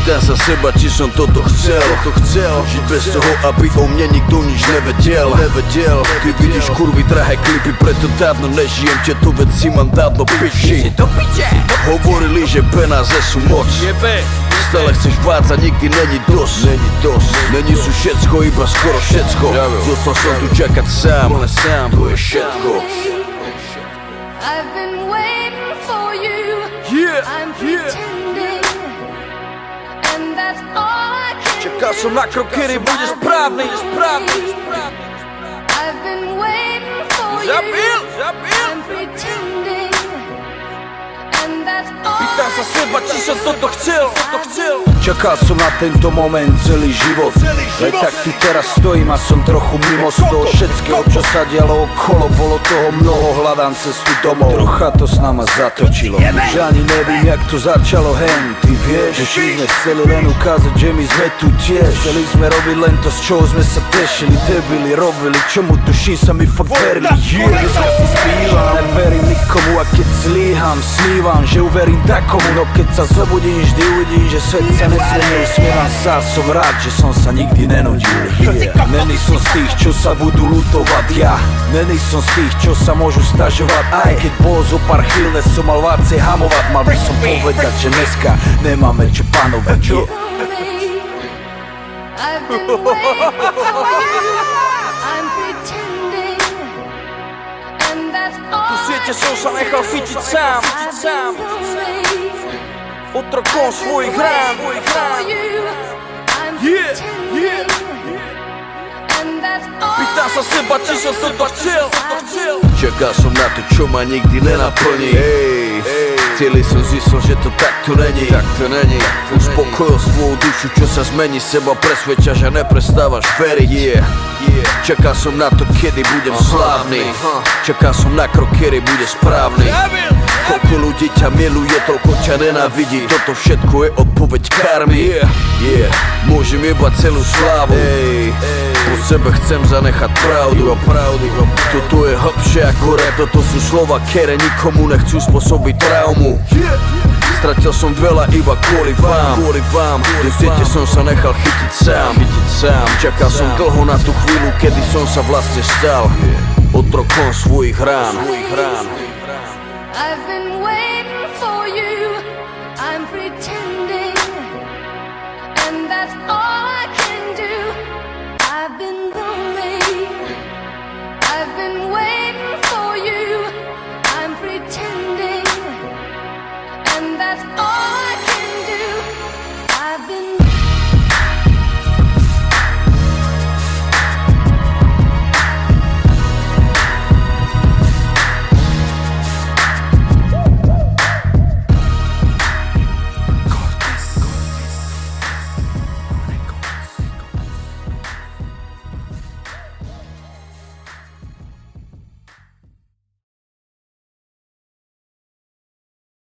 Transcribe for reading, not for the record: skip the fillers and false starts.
Pýtam sa seba, či som toto chcel žiť bez toho, aby o mne nikto nič nevedel. Ty vidíš kurvy, drahé klipy, preto dávno nežijem. Tieto veci mám dávno piči. Hovorili, že penáze sú moc. Stále chceš vádzať, nikdy není dosť. Není sú všetko, iba skoro všetko. Zostal som tu čakať sám, to je všetko. I've been waiting for you. I'm pretending, and that's all I can Čakal som na krok, kedy bude správny. I've been waiting for you. I'm pretending, and that's all Pýtam sa seba, či som toto chcel. Čakal som na tento moment celý život. Veď tak tu teraz stojím a som trochu mimo z toho všetkého, čo sa dialo okolo. Bolo toho mnoho, hľadám cestu domov. Trocha to s nama zatočilo, že ani nevím, jak to začalo. Hen, ty vieš, že sme chceli len ukázať, že my sme tu tiež. Chceli sme robiť len to, z čoho sme sa tešili. Debili, robili, čomu tuším sa mi fakt verili. Dneska si spívam, neverím nikomu a keď zlíham, snívam, že uverím takomu. No keď sa zobudím, vždy uvidím, že svet sa nezmenil. Smievam sa, som rád, že som sa nikdy nenudil. Není som z tých, čo sa budú lutovať. Ja není som z tých, čo sa môžu stažovať. Aj keď bolo zo pár chvíľ, som mal vácej hamovať. Mal by som povedať, že dneska nemáme čo panovať. I've been waiting for you. I'm pretending, and that's all Tu siete som sa nechal chytiť sám. Otrokom svojich rán. Pýtam sa seba, či som toto chcel. Čakal som na to, čo ma nikdy nenaplní. Chceli som zistil, že to takto není. Uspokojil svoju dušu, čo sa zmení. Seba presvedča, že neprestávaš veriť. Čakal som na to, kedy budem slávny. Čakal som na krok, kedy bude správny. Koľko ľudí ťa miluje, toľko ťa nenávidí. Toto všetko je odpoveď karmy. Môžem jebať celú slávu. Po sebe chcem zanechať pravdu. Toto je hlbšie ako rap. Toto sú slova, ktoré nikomu nechcú spôsobiť traumu. Stratil som veľa iba kvôli vám. Do siete som sa nechal chytiť sám. Čakal som dlho na tú chvíľu, kedy som sa vlastne stal otrokom svojich rán.